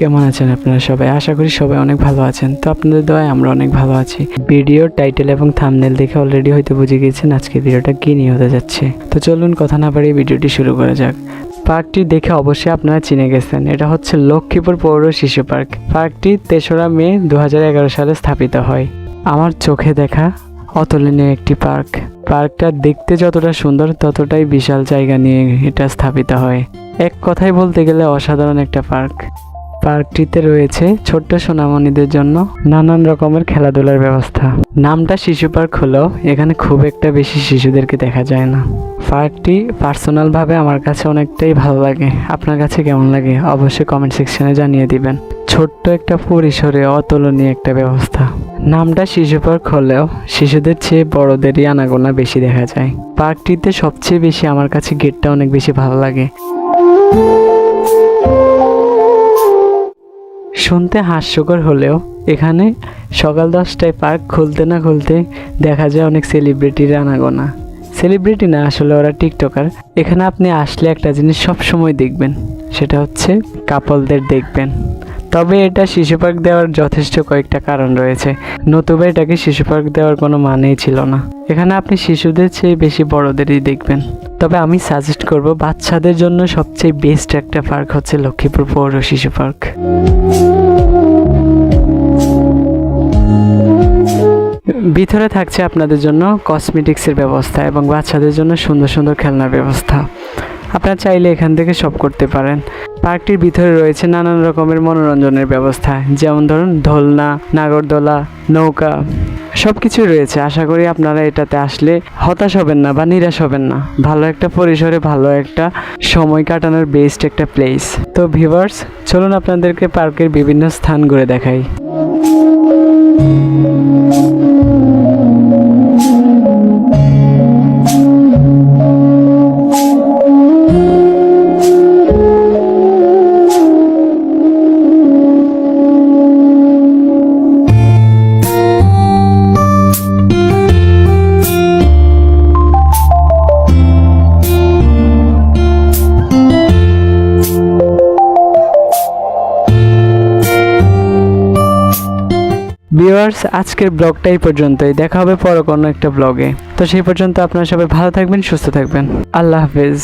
কেমন আছেন আপনারা সবাই? আশা করি সবাই অনেক ভালো আছেন। তো আপনাদের দয়ায় আমরা অনেক ভালো আছি। ভিডিওর টাইটেল এবং থাম্বনেল দেখে অলরেডি হয়তো বুঝে গিয়েছেন আজকে ভিডিওটা কি নিয়ে হতে যাচ্ছে। তো চলুন কথা না বাড়িয়ে ভিডিওটি শুরু করা যাক। পার্কটি দেখে অবশ্যই আপনারা চিনে গেছেন। এটা হচ্ছে লক্ষ্মীপুর পৌর শিশু পার্ক। পার্কটি ৩রা মে ২০১১ সালে স্থাপিত হয়। আমার চোখে দেখা অতুলনীয় একটি পার্ক। পার্কটা দেখতে যতটা সুন্দর ততটাই বিশাল জায়গা নিয়ে এটা স্থাপিত হয়। এক কথায় বলতে গেলে অসাধারণ একটা পার্ক। পার্কটিতে রয়েছে ছোট্ট সোনামণিদের জন্য নানান রকমের খেলাধুলার ব্যবস্থা। নামটা শিশু পার্ক হলেও এখানে খুব একটা বেশি শিশুদেরকে দেখা যায় না। পার্কটি পার্সোনালভাবে আমার কাছে অনেকটাই ভালো লাগে। আপনার কাছে কেমন লাগে অবশ্যই কমেন্ট সেকশনে জানিয়ে দিবেন। ছোট্ট একটা পরিসরে অতুলনীয় একটা ব্যবস্থা। নামটা শিশু পার্ক হলেও শিশুদের চেয়ে বড়দেরই আনাগোনা বেশি দেখা যায়। পার্কটিতে সবচেয়ে বেশি আমার কাছে গেটটা অনেক বেশি ভালো লাগে। শুনতে হাস্যকর হলেও এখানে সকাল 10টায় পার্ক খুলতে না খুলতে দেখা যায় অনেক সেলিব্রিটির আনাগোনা। সেলিব্রিটি না, আসলে ওরা টিকটকার। এখানে আপনি আসলে একটা জিনিস সব সময় দেখবেন, সেটা হচ্ছে কাপলদের দেখবেন। তবে এটা শিশু পার্ক দেওয়ার যথেষ্ট কয়েকটা কারণ রয়েছে, নতুবা এটাকে শিশু পার্ক দেওয়ার কোনো মানেই ছিল না। এখানে আপনি শিশুদের চেয়ে বেশি বড়দেরই দেখবেন। তবে আমি সাজেস্ট করব বাচ্চাদের জন্য সবচেয়ে বেস্ট একটা পার্ক হচ্ছে লক্ষ্মীপুর পৌর শিশু পার্ক। ভিতরে থাকছে আপনাদের জন্য কসমেটিক্সের ব্যবস্থা এবং বাচ্চাদের জন্য সুন্দর সুন্দর খেলনার ব্যবস্থা। আপনারা চাইলে এখান থেকে শপ করতে পারেন। পার্কটির ভিতরে রয়েছে নানান রকমের মনোরঞ্জনের ব্যবস্থা, যেমন ধরুন দোলনা, নাগরদোলা, নৌকা, সব কিছুই রয়েছে। আশা করি আপনারা এটাতে আসলে হতাশ হবেন না বা নিরাশ হবেন না। ভালো একটা পরিসরে ভালো একটা সময় কাটানোর বেস্ট একটা প্লেস। তো ভিউয়ার্স, চলুন আপনাদেরকে পার্কের বিভিন্ন স্থান ঘুরে দেখাই। ভিউয়ার্স, আজকের ব্লগটা এই পর্যন্তই। দেখা হবে পরে কোনো একটা ব্লগে। তো সেই পর্যন্ত আপনারা সবাই ভালো থাকবেন, সুস্থ থাকবেন। আল্লাহ হাফেজ।